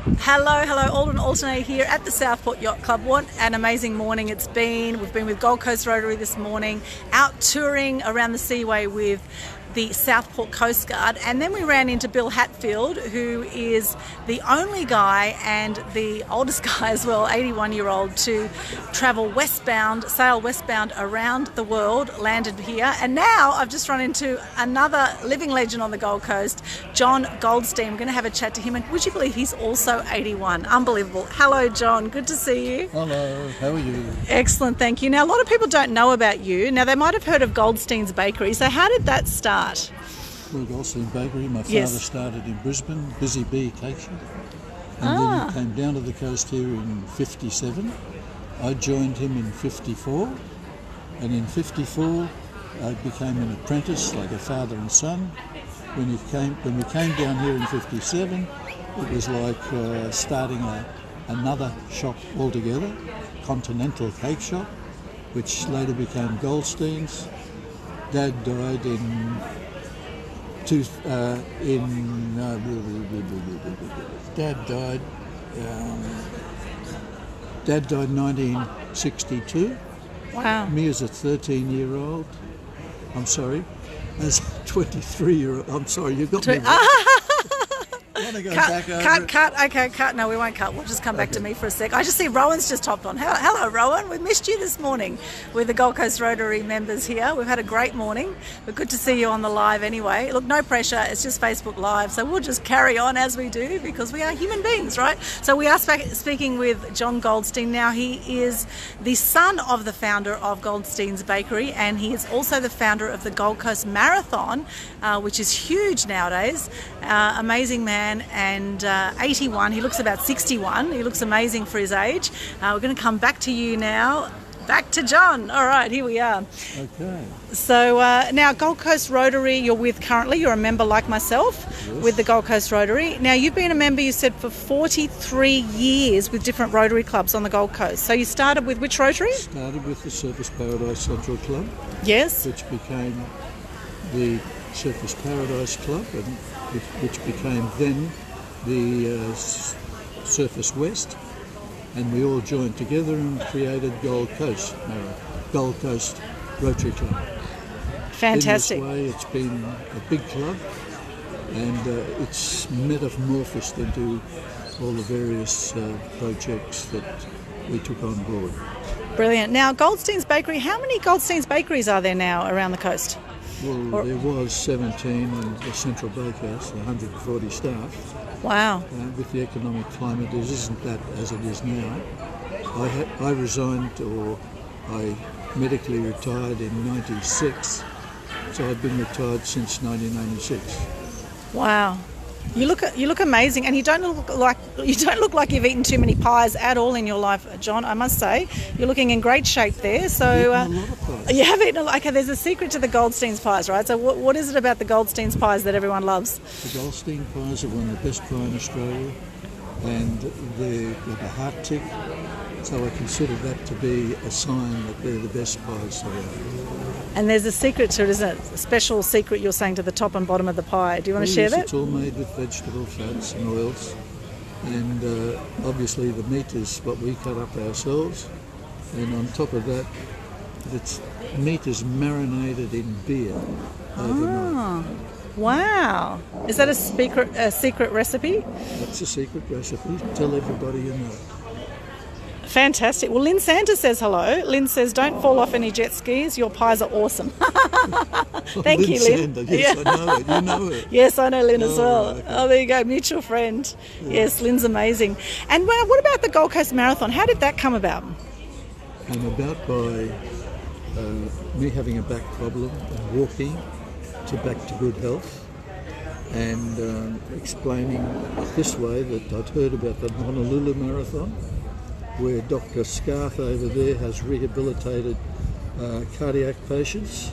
Hello, Aldwyn Altuney here at the Southport Yacht Club. What an amazing morning it's been. We've been with Gold Coast Rotary this morning, out touring around the Seaway with the Southport Coast Guard, and then we ran into Bill Hatfield, who is the only guy and the oldest guy as well, 81-year-old, to travel westbound, sail westbound around the world, landed here. And now I've just run into another living legend on the Gold Coast, John Goldstein. We're going to have a chat to him, and would you believe he's also 81? Unbelievable. Hello, John. Good to see you. Hello. How are you? Excellent, thank you. Now, a lot of people don't know about you. Now, they might have heard of Goldsteins Bakery. So how did that start? Well, Goldsteins Bakery, my father started in Brisbane, Busy Bee Cake Shop, and then he came down to the coast here in 57. I joined him in 54, and in 54 I became an apprentice, like a father and son. When we came down here in 57, it was like starting another shop altogether, Continental Cake Shop, which later became Goldsteins. Dad died Dad died 1962. Wow. Me as a 13-year-old. I'm sorry. As a 23-year-old. I'm sorry, you got me. Cut. No, we won't cut. We'll just come back to me for a sec. I just see Rowan's just hopped on. Hello, Rowan. We missed you this morning with the Gold Coast Rotary members here. We've had a great morning, but good to see you on the live anyway. Look, no pressure. It's just Facebook Live, so we'll just carry on as we do because we are human beings, right? So we are speaking with John Goldstein now. He is the son of the founder of Goldsteins Bakery, and he is also the founder of the Gold Coast Marathon, which is huge nowadays. Amazing man. And 81, he looks about 61. He looks amazing for his age. We're going to come back to you now. Back to John. All right, here we are. Okay. So now Gold Coast Rotary you're with currently. You're a member like myself with the Gold Coast Rotary. Now you've been a member, you said, for 43 years with different Rotary clubs on the Gold Coast. So you started with which Rotary? Started with the Surfers Paradise Central Club. Yes. Which became the Surfers Paradise Club, and which became then the Surfers West, and we all joined together and created Gold Coast Rotary Club. Fantastic. In this way, it's been a big club, and it's metamorphosed into all the various projects that we took on board. Brilliant. Now, Goldsteins Bakery, how many Goldsteins Bakeries are there now around the coast? Well, there was 17 in the Central Bakehouse, 140 staff. Wow. With the economic climate, it isn't that as it is now. I resigned, or I medically retired in 96, so I've been retired since 1996. Wow. You look amazing, and you don't look like you've eaten too many pies at all in your life, John. I must say, you're looking in great shape there. So a lot of pies. You have eaten. Okay, there's a secret to the Goldsteins pies, right? So what is it about the Goldsteins pies that everyone loves? The Goldstein pies are one of the best pie in Australia, and they're got a heart tick. So I consider that to be a sign that they're the best pies around. And there's a secret to it, isn't it? A special secret you're saying to the top and bottom of the pie. Do you want to share that? It's all made with vegetable fats and oils. And obviously the meat is what we cut up ourselves. And on top of that, meat is marinated in beer overnight. Wow. Is that a secret recipe? That's a secret recipe. Tell everybody you know. Fantastic. Well, Lynn Sanders says hello. Lynn says, don't fall off any jet skis. Your pies are awesome. Thank you, Lynn. Sanders. Yes, I know it. You know her. Yes, I know Lynn as well. Okay. Oh, there you go. Mutual friend. Yeah. Yes, Lynn's amazing. And what about the Gold Coast Marathon? How did that come about? Came about by me having a back problem and walking back to good health, and explaining this way that I'd heard about the Honolulu Marathon, where Dr. Scarth over there has rehabilitated cardiac patients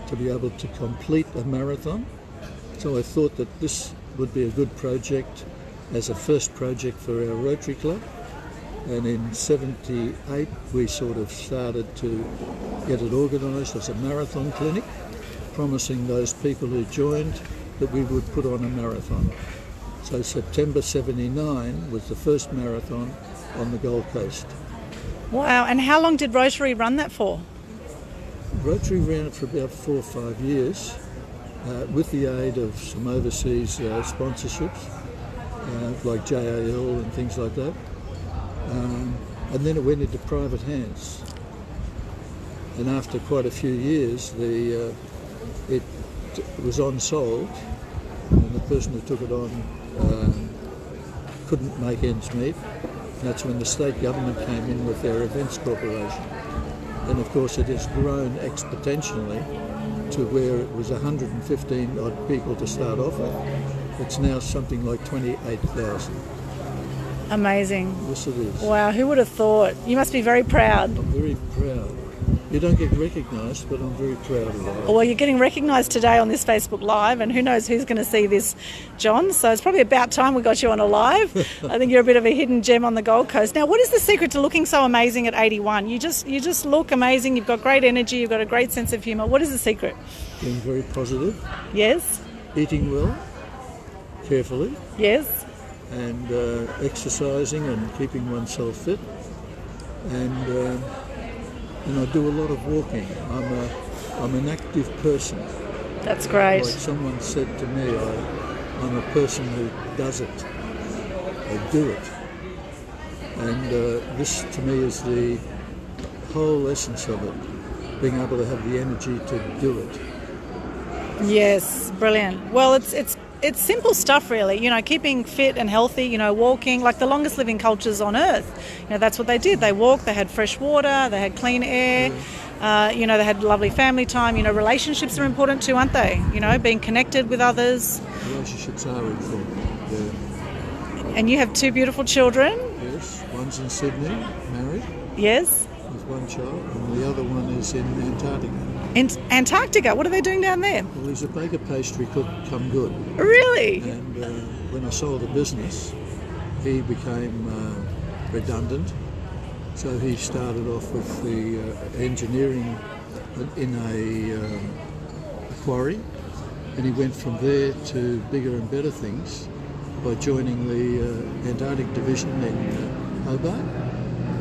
to be able to complete a marathon. So I thought that this would be a good project as a first project for our Rotary Club. And in 78 we sort of started to get it organised as a marathon clinic, promising those people who joined that we would put on a marathon. So So September 79 was the first marathon on the Gold Coast. Wow, and how long did Rotary run that for? Rotary ran it for about 4 or 5 years with the aid of some overseas sponsorships like JAL and things like that. And then it went into private hands. And after quite a few years, it was unsold, and the person who took it on couldn't make ends meet. And that's when the state government came in with their events corporation. And of course it has grown exponentially to where it was 115 odd people to start off with. It's now something like 28,000. Amazing. Yes, it is. Wow, who would have thought? You must be very proud. I'm very proud. You don't get recognised, but I'm very proud of that. Well, you're getting recognised today on this Facebook Live, and who knows who's going to see this, John. So it's probably about time we got you on a live. I think you're a bit of a hidden gem on the Gold Coast. Now, what is the secret to looking so amazing at 81? You just look amazing. You've got great energy. You've got a great sense of humour. What is the secret? Being very positive. Yes. Eating well, carefully. Yes. And exercising and keeping oneself fit. And I do a lot of walking. I'm an active person. That's great. Like someone said to me, I'm a person who does it. I do it. And this to me is the whole essence of it, being able to have the energy to do it. Yes, brilliant. Well, it's simple stuff, really. You know, keeping fit and healthy. You know, walking, like the longest living cultures on Earth. You know, that's what they did. They walked. They had fresh water. They had clean air. You know, they had lovely family time. You know, relationships are important too, aren't they? You know, being connected with others. Relationships are important. Yeah. And you have 2 beautiful children. Yes, one's in Sydney, married. Yes. With 1 child, and the other one is in Antarctica. In Antarctica, what are they doing down there? Well, he's a baker pastry cook come good. Really? And when I sold the business, he became redundant. So he started off with the engineering in a quarry, and he went from there to bigger and better things by joining the Antarctic division in Hobart.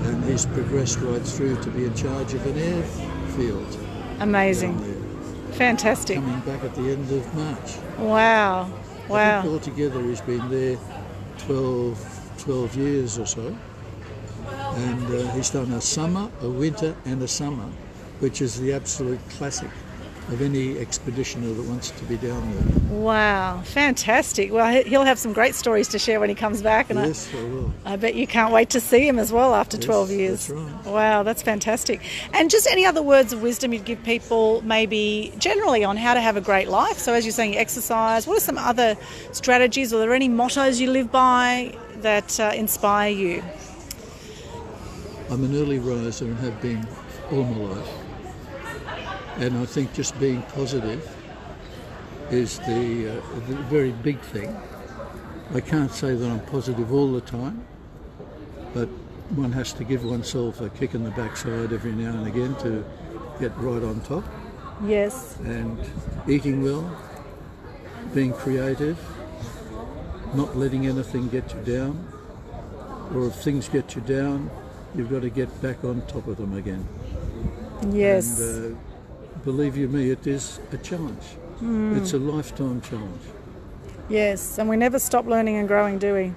And he's progressed right through to be in charge of an airfield. Amazing. Fantastic. Coming back at the end of March. Wow. Wow. I think altogether he's been there 12 years or so. And he's done a summer, a winter and a summer, which is the absolute classic of any expeditioner that wants to be down there. Wow, fantastic. Well, he'll have some great stories to share when he comes back. And yes, I will. I bet you can't wait to see him as well after 12 years. That's right. Wow, that's fantastic. And just any other words of wisdom you'd give people maybe generally on how to have a great life? So as you're saying, you exercise. What are some other strategies? Are there any mottos you live by that inspire you? I'm an early riser and have been all my life. And I think just being positive is the very big thing. I can't say that I'm positive all the time, but one has to give oneself a kick in the backside every now and again to get right on top. Yes. And eating well, being creative, not letting anything get you down, or if things get you down, you've got to get back on top of them again. Yes. And believe you me, it is a challenge. It's a lifetime challenge. Yes, and we never stop learning and growing, do we?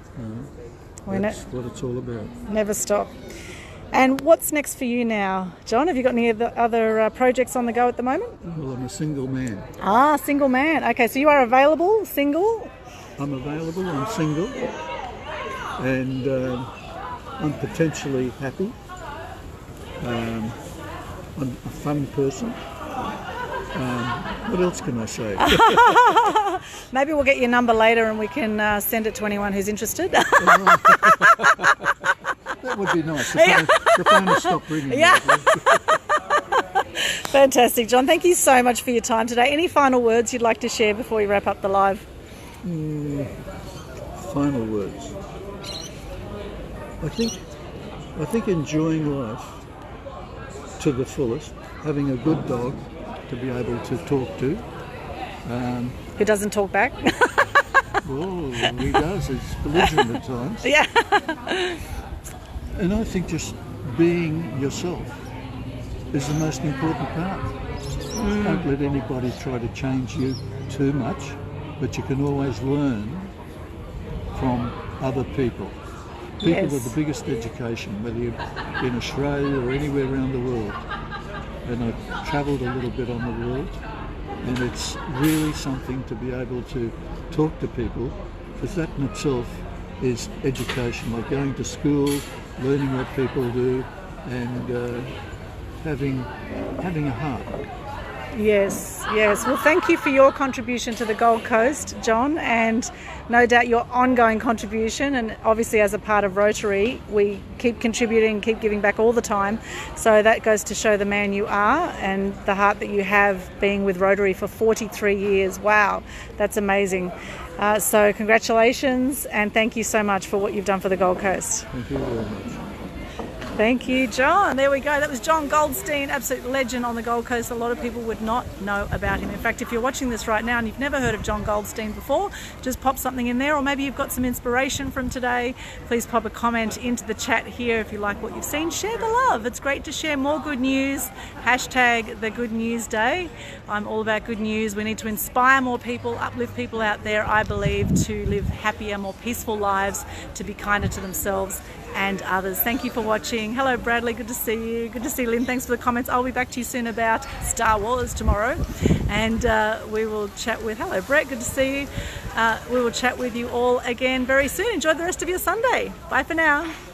No, that's what it's all about. Never stop. And what's next for you now, John? Have you got any other projects on the go at the moment? Well, I'm a single man. Ah, single man. Okay, so you are available, single? I'm available, I'm single, and I'm potentially happy. I'm a fun person. What else can I say? Maybe we'll get your number later and we can send it to anyone who's interested. That would be nice. The phone will stop ringing. Yeah. Fantastic, John. Thank you so much for your time today. Any final words you'd like to share before we wrap up the live? Final words. I think enjoying life to the fullest, having a good dog to be able to talk to. Who doesn't talk back? Well, he does. He's belligerent at times. Yeah. And I think just being yourself is the most important part. Don't let anybody try to change you too much, but you can always learn from other people. People are the biggest education, whether you're in Australia or anywhere around the world. And I've travelled a little bit on the world, and it's really something to be able to talk to people, because that in itself is education, like going to school, learning what people do, and having a heart. Yes. Well, thank you for your contribution to the Gold Coast, John, and no doubt your ongoing contribution. And obviously, as a part of Rotary, we keep contributing, keep giving back all the time. So that goes to show the man you are and the heart that you have, being with Rotary for 43 years. Wow, that's amazing. So congratulations, and thank you so much for what you've done for the Gold Coast. Thank you very much. Thank you, John. There we go. That was John Goldstein, absolute legend on the Gold Coast. A lot of people would not know about him. In fact, if you're watching this right now and you've never heard of John Goldstein before, just pop something in there, or maybe you've got some inspiration from today. Please pop a comment into the chat here if you like what you've seen. Share the love. It's great to share more good news. Hashtag the Good News Day. I'm all about good news. We need to inspire more people, uplift people out there, I believe, to live happier, more peaceful lives, to be kinder to themselves and others. Thank you for watching. Hello Bradley, good to see you. Good to see Lynn, thanks for the comments. I'll be back to you soon about Star Wars tomorrow, and we will chat with, hello Brett, good to see you. We will chat with you all again very soon. Enjoy the rest of your Sunday. Bye for now.